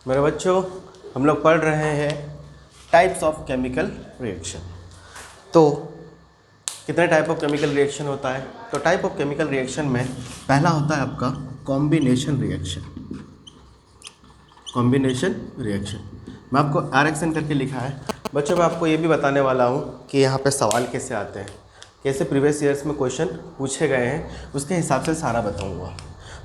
मेरे बच्चों, हम लोग पढ़ रहे हैं टाइप्स ऑफ केमिकल रिएक्शन। तो कितने टाइप ऑफ केमिकल रिएक्शन होता है? तो टाइप ऑफ केमिकल रिएक्शन में पहला होता है आपका कॉम्बिनेशन रिएक्शन। कॉम्बिनेशन रिएक्शन मैं आपको RXN करके लिखा है। बच्चों, मैं आपको ये भी बताने वाला हूँ कि यहाँ पे सवाल कैसे आते हैं, कैसे प्रीवियस ईयर्स में क्वेश्चन पूछे गए हैं, उसके हिसाब से सारा बताऊँगा।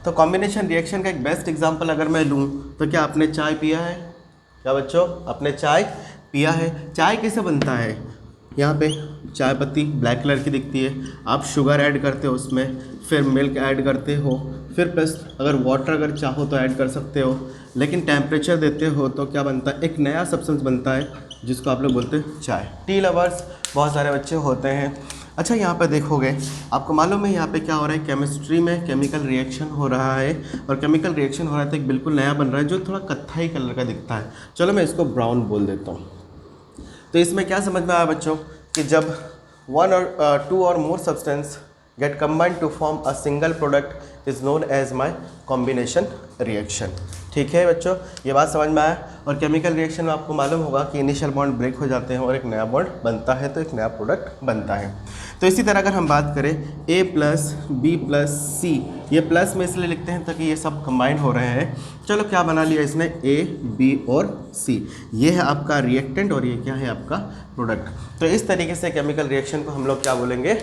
तो कॉम्बिनेशन रिएक्शन का एक बेस्ट एग्जांपल अगर मैं लूँ तो क्या आपने चाय पिया है? क्या बच्चों, आपने चाय पिया है? चाय कैसे बनता है? यहाँ पे चाय पत्ती ब्लैक कलर की दिखती है, आप शुगर ऐड करते हो उसमें, फिर मिल्क ऐड करते हो, फिर प्लस अगर वाटर अगर चाहो तो ऐड कर सकते हो, लेकिन टेम्परेचर देते हो तो क्या बनता है? एक नया सब्सटेंस बनता है जिसको आप लोग बोलते हैं चाय। टी लवर्स बहुत सारे बच्चे होते हैं। अच्छा, यहाँ पे देखोगे आपको मालूम है यहाँ पे क्या हो रहा है? केमिस्ट्री में केमिकल रिएक्शन हो रहा है, और केमिकल रिएक्शन हो रहा है तो एक बिल्कुल नया बन रहा है जो थोड़ा कत्थई कलर का दिखता है। चलो मैं इसको ब्राउन बोल देता हूँ। तो इसमें क्या समझ में आया बच्चों कि जब वन और टू और more substance get combined to form a single product is known as my combination reaction. ठीक है बच्चों, ये बात समझ में आया। और केमिकल रिएक्शन में आपको मालूम होगा कि इनिशियल बॉन्ड ब्रेक हो जाते हैं और एक नया बॉन्ड बनता है, तो एक नया प्रोडक्ट बनता है। तो इसी तरह अगर हम बात करें A plus B plus C, ये प्लस में इसलिए लिखते हैं ताकि ये सब कंबाइन हो रहे हैं। चलो क्या बना लिया इसने? A, B और C, ये है आपका रिएक्टेंट और ये क्या है? आपका प्रोडक्ट। तो इस तरीके से केमिकल रिएक्शन को हम लोग क्या बोलेंगे?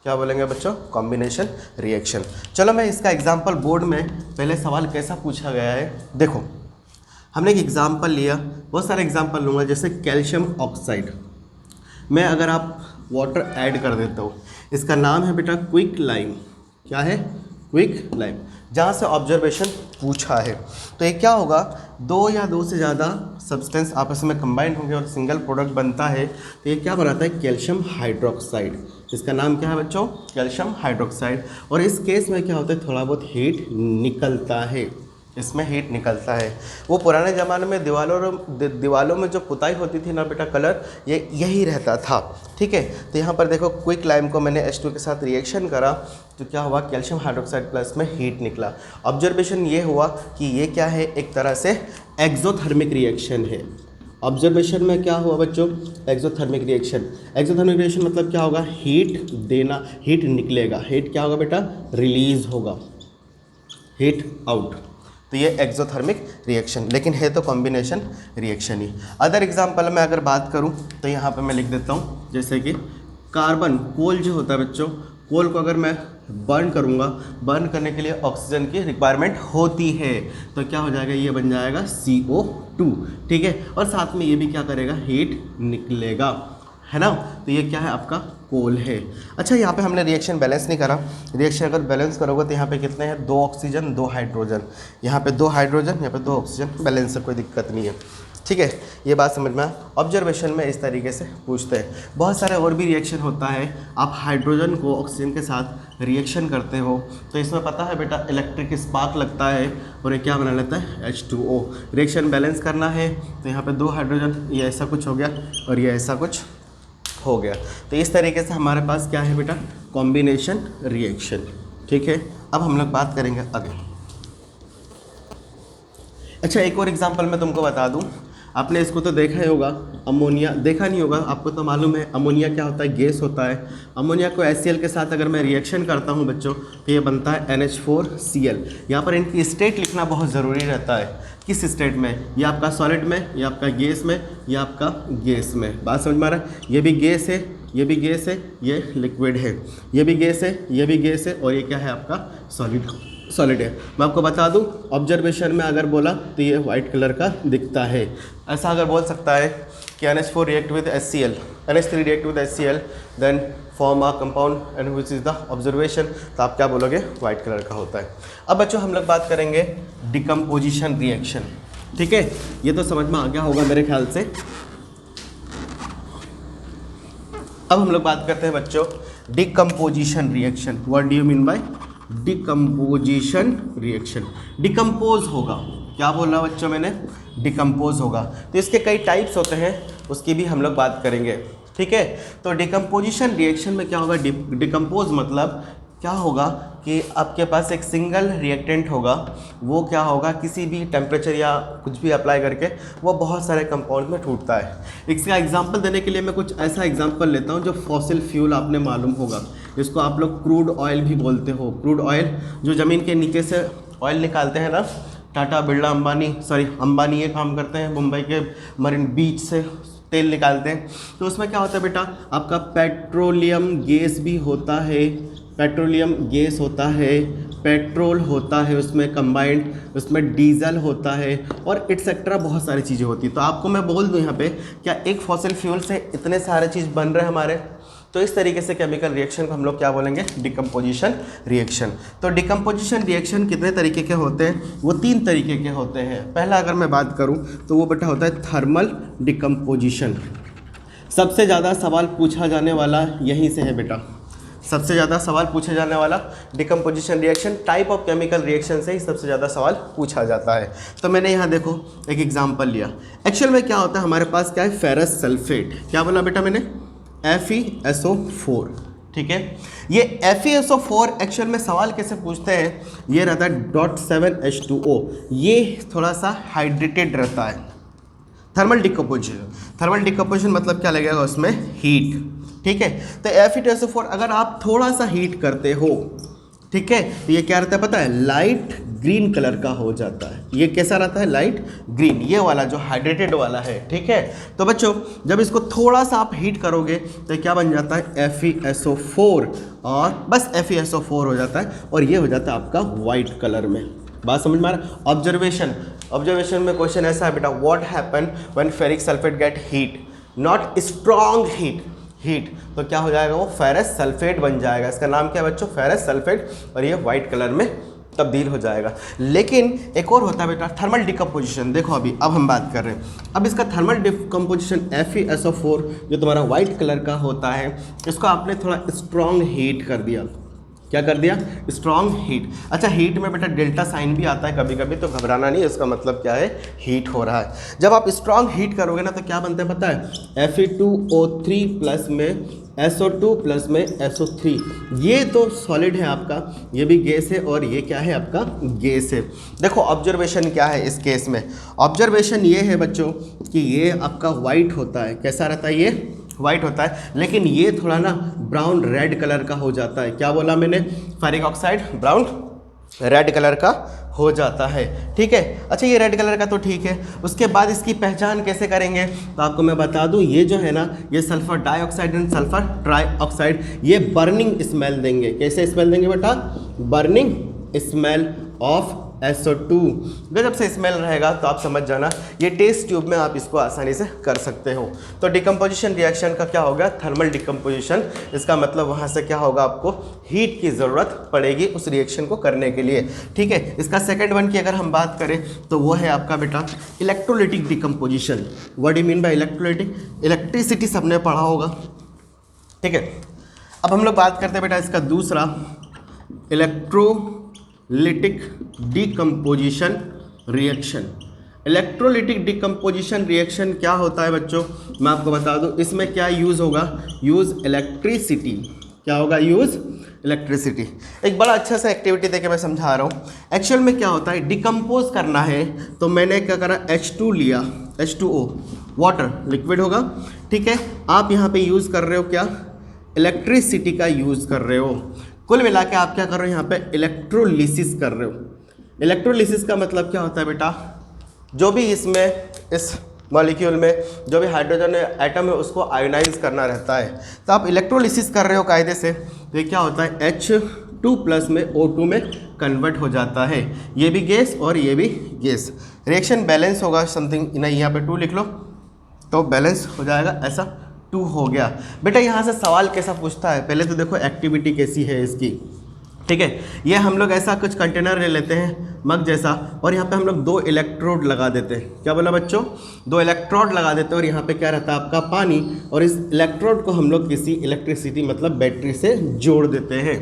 क्या बोलेंगे बच्चों? Combination reaction. चलो मैं इसका एग्जांपल, बोर्ड में पहले सवाल कैसा पूछा गया है देखो। हमने एक एग्जांपल लिया, बहुत सारे एग्जांपल लूँगा, जैसे कैल्शियम ऑक्साइड में अगर आप वाटर ऐड कर देते हो, इसका नाम है बेटा क्विक लाइम। क्या है? Quick lime. जहाँ से ऑब्जर्वेशन पूछा है, तो ये क्या होगा? दो या दो से ज़्यादा सब्सटेंस आपस में कंबाइंड होंगे और सिंगल प्रोडक्ट बनता है, तो ये क्या बनाता है? Calcium hydroxide. इसका नाम क्या है बच्चों? Calcium hydroxide. और इस केस में क्या होता है? थोड़ा बहुत हीट निकलता है, इसमें हीट निकलता है। वो पुराने ज़माने में दीवालों में जो पुताई होती थी ना बेटा, कलर ये यही रहता था। ठीक है, तो यहाँ पर देखो क्विक लाइम को मैंने H2 के साथ रिएक्शन करा तो क्या हुआ? कैल्शियम हाइड्रोक्साइड प्लस में हीट निकला। ऑब्जर्वेशन ये हुआ कि ये क्या है? एक तरह से एक्सोथर्मिक रिएक्शन है। ऑब्जर्वेशन में क्या हुआ बच्चों? Exothermic reaction. एक्सोथर्मिक रिएक्शन मतलब क्या होगा? हीट देना, हीट निकलेगा। हीट क्या होगा बेटा? रिलीज होगा, हीट आउट। तो ये एक्सोथर्मिक रिएक्शन, लेकिन है तो कॉम्बिनेशन रिएक्शन ही। अदर एग्जांपल में अगर बात करूं तो यहाँ पे मैं लिख देता हूँ, जैसे कि कार्बन, कोल जो होता है बच्चों, कोल को अगर मैं बर्न करूँगा, बर्न करने के लिए ऑक्सीजन की रिक्वायरमेंट होती है, तो क्या हो जाएगा? ये बन जाएगा CO2। ठीक है, और साथ में ये भी क्या करेगा? हीट निकलेगा, है ना। तो ये क्या है? आपका कोल है। अच्छा, यहाँ पे हमने रिएक्शन बैलेंस नहीं करा। रिएक्शन अगर बैलेंस करोगे तो यहाँ पे कितने हैं? 2 ऑक्सीजन 2 हाइड्रोजन, यहाँ पे 2 हाइड्रोजन, यहाँ पे 2 ऑक्सीजन, बैलेंस से कोई दिक्कत नहीं है। ठीक है, ये बात समझ में। ऑब्जर्वेशन में इस तरीके से पूछते हैं। बहुत सारे और भी रिएक्शन होता है। आप हाइड्रोजन को ऑक्सीजन के साथ रिएक्शन करते हो तो इसमें पता है बेटा इलेक्ट्रिक स्पार्क लगता है और ये क्या बना लेता है? H2O। रिएक्शन बैलेंस करना है तो यहाँ पे 2 हाइड्रोजन, ये ऐसा कुछ हो गया और ये ऐसा कुछ हो गया। तो इस तरीके से हमारे पास क्या है बेटा? Combination reaction. ठीक है, अब हम लोग बात करेंगे आगे। अच्छा, एक और एग्जांपल मैं तुमको बता दूं। आपने इसको तो देखा ही होगा, अमोनिया। देखा नहीं होगा, आपको तो मालूम है अमोनिया क्या होता है? गैस होता है। अमोनिया को HCl के साथ अगर मैं रिएक्शन करता हूं बच्चों तो ये बनता है NH4Cl। यहाँ पर इनकी स्टेट लिखना बहुत ज़रूरी रहता है। किस स्टेट में? ये आपका सॉलिड में, ये आपका गैस में, ये आपका गैस में। बात समझ में आ रहा है? ये भी गैस है, ये भी गैस है, ये लिक्विड है, ये भी गैस है, ये भी गैस है, और ये क्या है? आपका सॉलिड है। मैं आपको बता दूं, ऑब्जर्वेशन में अगर बोला तो ये वाइट कलर का दिखता है। ऐसा अगर बोल सकता है कि NH4 react with HCl, NH3 react with HCl, then form a compound and which is the observation, तो आप क्या बोलोगे? वाइट कलर का होता है। अब बच्चों हम लोग बात करेंगे डिकम्पोजिशन रिएक्शन। ठीक है, ये तो समझ में आ गया होगा मेरे ख्याल से। अब हम लोग बात करते हैं बच्चों decomposition reaction. What do you mean by decomposition reaction? Decompose होगा। क्या बोल रहा बच्चों मैंने? डिकम्पोज होगा। तो इसके कई टाइप्स होते हैं, उसकी भी हम लोग बात करेंगे। ठीक है, तो डिकम्पोजिशन रिएक्शन में क्या होगा? डिकम्पोज मतलब क्या होगा कि आपके पास एक सिंगल रिएक्टेंट होगा, वो क्या होगा किसी भी टेम्परेचर या कुछ भी अप्लाई करके वो बहुत सारे कंपाउंड में टूटता है। इसका एग्जांपल देने के लिए मैं कुछ ऐसा एग्जांपल लेता हूँ जो फॉसिल फ्यूल आपने मालूम होगा, इसको आप लोग क्रूड ऑयल भी बोलते हो। क्रूड ऑयल जो ज़मीन के नीचे से ऑयल निकालते हैं ना, टाटा बिरला अंबानी ये काम करते हैं, मुंबई के मरीन बीच से तेल निकालते हैं। तो उसमें क्या होता है बेटा, आपका पेट्रोलियम गैस भी होता है, पेट्रोलियम गैस होता है, पेट्रोल होता है उसमें कंबाइंड, उसमें डीजल होता है और एटसेट्रा बहुत सारी चीज़ें होती हैं। तो आपको मैं बोल दूं यहाँ पे, क्या एक फॉसिल फ्यूल से इतने सारे चीज़ बन रहे हैं हमारे। तो इस तरीके से केमिकल रिएक्शन को हम लोग क्या बोलेंगे, डिकम्पोजिशन रिएक्शन। तो डिकम्पोजिशन रिएक्शन कितने तरीके के होते हैं, वो 3 तरीके के होते हैं। पहला अगर मैं बात करूँ तो वो बेटा होता है थर्मल डिकम्पोजिशन। सबसे ज़्यादा सवाल पूछा जाने वाला यहीं से है बेटा, सबसे ज़्यादा सवाल पूछे जाने वाला decomposition reaction, type of chemical reaction से ही सबसे ज़्यादा सवाल पूछा जाता है। तो मैंने यहाँ देखो एक एग्जांपल लिया। एक्चुअल में क्या होता है हमारे पास, क्या है, फेरस सल्फेट। क्या बोला बेटा मैंने, FeSO4, ठीक है। ये FeSO4 एक्चुअल में सवाल कैसे पूछते हैं, ये रहता है .7H2O, ये थोड़ा सा हाइड्रेटेड रहता है। थर्मल डिकम्पोजिशन मतलब क्या लगेगा उसमें, हीट, ठीक है। तो FeSO4 अगर आप थोड़ा सा हीट करते हो, ठीक है, तो ये क्या रहता है पता है, लाइट ग्रीन कलर का हो जाता है। ये कैसा रहता है, लाइट ग्रीन, ये वाला जो हाइड्रेटेड वाला है, ठीक है। तो बच्चों जब इसको थोड़ा सा आप हीट करोगे तो क्या बन जाता है, FeSO4, और बस FeSO4 हो जाता है और ये हो जाता है आपका वाइट कलर में। बात समझ में आ रहा। ऑब्जर्वेशन में क्वेश्चन ऐसा है बेटा, what happen when ferric sulphate get heat, not strong heat, तो क्या हो जाएगा, वो फेरस सल्फेट बन जाएगा। इसका नाम क्या है बच्चों, फेरस सल्फेट, और ये वाइट कलर में तब्दील हो जाएगा। लेकिन एक और होता है बेटा थर्मल डिकम्पोजिशन। देखो अब हम बात कर रहे हैं, अब इसका थर्मल डिकम्पोजिशन FeSO4 जो तुम्हारा वाइट कलर का होता है, इसको आपने थोड़ा स्ट्रॉन्ग हीट कर दिया। क्या कर दिया, स्ट्रॉन्ग हीट। अच्छा, हीट में बेटा डेल्टा साइन भी आता है कभी कभी, तो घबराना नहीं, इसका मतलब क्या है, हीट हो रहा है। जब आप स्ट्रॉन्ग हीट करोगे ना तो क्या बनता है पता है, Fe2O3 प्लस में SO2 प्लस में SO3। ये तो सॉलिड है आपका, ये भी गैस है और ये क्या है आपका, गैस है। देखो ऑब्जर्वेशन क्या है इस केस में, ऑब्जर्वेशन ये है बच्चों कि ये आपका वाइट होता है। कैसा रहता है, ये वाइट होता है, लेकिन ये थोड़ा ना ब्राउन रेड कलर का हो जाता है। क्या बोला मैंने, ferric oxide brown red colour का हो जाता है, ठीक है। अच्छा, ये रेड कलर का तो ठीक है, उसके बाद इसकी पहचान कैसे करेंगे, तो आपको मैं बता दूं, ये जो है ना, ये sulphur dioxide and sulphur trioxide, ये बर्निंग स्मेल देंगे। कैसे स्मेल देंगे बेटा, बर्निंग स्मेल ऑफ SO2। गजब से स्मेल रहेगा, तो आप समझ जाना, ये टेस्ट ट्यूब में आप इसको आसानी से कर सकते हो। तो डिकम्पोजिशन रिएक्शन का क्या होगा, थर्मल डिकम्पोजिशन। इसका मतलब वहाँ से क्या होगा, आपको हीट की ज़रूरत पड़ेगी उस रिएक्शन को करने के लिए, ठीक है। इसका सेकेंड वन की अगर हम बात करें तो वो है आपका बेटा electrolytic decomposition. What do you mean by electrolytic, electricity सबने पढ़ा होगा, ठीक है। अब हम लोग बात करते हैं बेटा इसका दूसरा, electrolytic decomposition reaction. Electrolytic decomposition reaction क्या होता है बच्चों, मैं आपको बता दूं, इसमें क्या यूज़ होगा, यूज़ इलेक्ट्रिसिटी। क्या होगा, यूज़ इलेक्ट्रिसिटी। एक बड़ा अच्छा सा एक्टिविटी देके मैं समझा रहा हूँ। एक्चुअल में क्या होता है, डिकम्पोज करना है तो मैंने क्या करा, H2 लिया, H2O वाटर लिक्विड होगा, ठीक है। आप यहाँ पे यूज़ कर रहे हो क्या, इलेक्ट्रिसिटी का यूज़ कर रहे हो। कुल मिला के आप क्या कर रहे हो, यहाँ पे इलेक्ट्रोलिसिस कर रहे हो। इलेक्ट्रोलिसिस का मतलब क्या होता है बेटा, जो भी इसमें इस मॉलिक्यूल में जो भी हाइड्रोजन एटम है उसको आयोनाइज करना रहता है, तो आप इलेक्ट्रोलिसिस कर रहे हो कायदे से, तो ये क्या होता है, H2 प्लस में O2 में कन्वर्ट हो जाता है। ये भी गैस और ये भी गैस, रिएक्शन बैलेंस होगा समथिंग, नहीं यहाँ पे 2 लिख लो तो बैलेंस हो जाएगा, ऐसा 2 हो गया। बेटा यहाँ से सवाल कैसा पूछता है, पहले तो देखो एक्टिविटी कैसी है इसकी, ठीक है। ये हम लोग ऐसा कुछ कंटेनर ले लेते हैं मग जैसा, और यहाँ पे हम लोग 2 इलेक्ट्रोड लगा देते हैं। क्या बोला बच्चों, 2 इलेक्ट्रोड लगा देते हैं, और यहाँ पे क्या रहता है आपका पानी, और इस इलेक्ट्रोड को हम लोग किसी इलेक्ट्रिसिटी मतलब बैटरी से जोड़ देते हैं।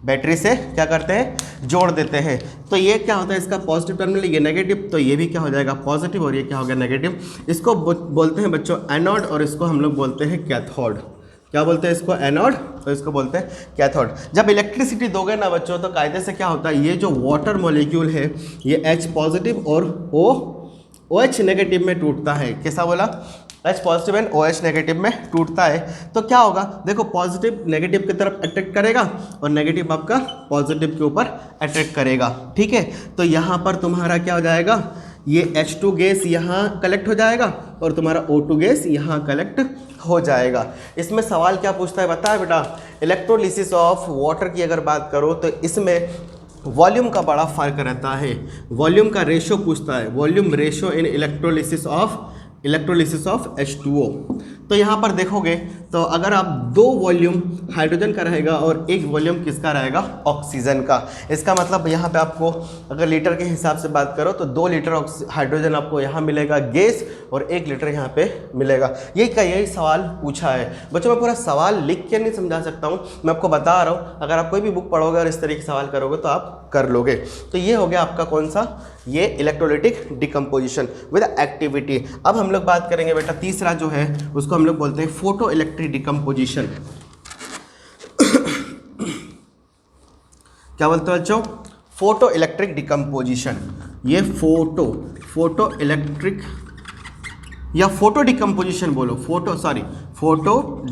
बैटरी से क्या करते हैं, जोड़ देते हैं। तो ये क्या होता है, इसका पॉजिटिव टर्मिनल, ये नेगेटिव, तो ये भी क्या हो जाएगा पॉजिटिव, और ये क्या हो गया नेगेटिव। इसको बोलते हैं बच्चों एनोड, और इसको हम लोग बोलते हैं कैथोड। क्या बोलते हैं इसको, एनोड, और इसको बोलते हैं कैथोड। जब इलेक्ट्रिसिटी दोगे ना बच्चों तो कायदे से क्या होता है, ये जो वाटर मॉलिक्यूल है ये H पॉजिटिव और OH नेगेटिव में टूटता है। कैसा बोला, H positive and OH negative में टूटता है। तो क्या होगा, देखो पॉजिटिव नेगेटिव की तरफ अट्रैक्ट करेगा और नेगेटिव आपका पॉजिटिव के ऊपर अट्रैक्ट करेगा, ठीक है। तो यहाँ पर तुम्हारा क्या हो जाएगा, ये H2 गैस यहाँ कलेक्ट हो जाएगा और तुम्हारा O2 गैस यहाँ कलेक्ट हो जाएगा। इसमें सवाल क्या पूछता है बता बेटा, इलेक्ट्रोलिसिस ऑफ वाटर की अगर बात करो तो इसमें वॉल्यूम का बड़ा फर्क रहता है, वॉल्यूम का रेशो पूछता है, volume ratio in electrolysis of H2O। तो यहाँ पर देखोगे तो अगर आप 2 वॉल्यूम हाइड्रोजन का रहेगा और 1 वॉल्यूम किसका रहेगा, ऑक्सीजन का। इसका मतलब यहाँ पे आपको अगर लीटर के हिसाब से बात करो तो 2 लीटर हाइड्रोजन आपको यहाँ मिलेगा गैस और 1 लीटर यहाँ पे मिलेगा। यही सवाल पूछा है बच्चों। मैं पूरा सवाल लिख के नहीं समझा सकता हूँ, मैं आपको बता रहा हूँ। अगर आप कोई भी बुक पढ़ोगे और इस तरीके के सवाल करोगे तो आप कर लोगे। तो ये हो गया आपका कौन सा, ये इलेक्ट्रोलाइटिक डिकम्पोजिशन विद एक्टिविटी। अब हम लोग बात करेंगे बेटा तीसरा जो है उसको हम लोग बोलते हैं फोटो इलेक्ट्रिक डिकम्पोजिशन। क्या बोलते हो बच्चों, फोटो इलेक्ट्रिक डिकम्पोजिशन। ये फोटो इलेक्ट्रिक या फोटो डिकम्पोजिशन बोलो, फोटो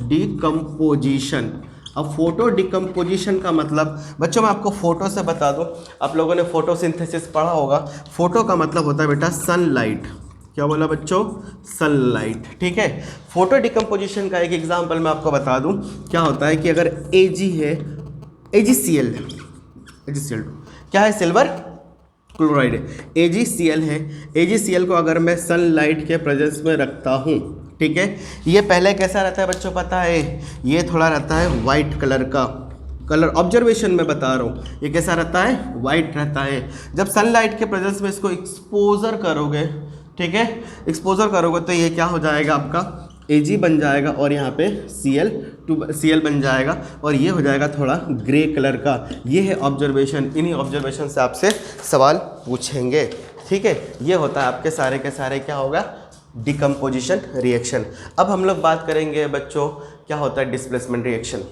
डिकम्पोजिशन। अब फोटो डिकम्पोजिशन का मतलब बच्चों मैं आपको फोटो से बता दूं, आप लोगों ने फोटोसिंथेसिस पढ़ा होगा। फोटो का मतलब होता है बेटा सनलाइट। क्या बोला बच्चों, सनलाइट, ठीक है। फोटो डिकम्पोजिशन का एक एग्जांपल मैं आपको बता दूं, क्या होता है कि अगर Ag है, AgCl क्या है, सिल्वर क्लोराइड है, AgCl है। AgCl को अगर मैं सनलाइट के प्रेजेंस में रखता हूँ, ठीक है, ये पहले कैसा रहता है बच्चों पता है, ये थोड़ा रहता है वाइट कलर का, कलर ऑब्जर्वेशन में बता रहा हूँ, ये कैसा रहता है, वाइट रहता है। जब सनलाइट के प्रेजेंस में इसको एक्सपोजर करोगे, ठीक है, एक्सपोजर करोगे तो ये क्या हो जाएगा आपका Ag बन जाएगा और यहाँ पे Cl बन जाएगा और ये हो जाएगा थोड़ा ग्रे कलर का। ये है ऑब्जर्वेशन, इन्हीं ऑब्जर्वेशन से आपसे सवाल पूछेंगे, ठीक है। ये होता है आपके सारे के सारे क्या होगा, डिकम्पोजिशन रिएक्शन। अब हम लोग बात करेंगे बच्चों क्या होता है डिस्प्लेसमेंट रिएक्शन।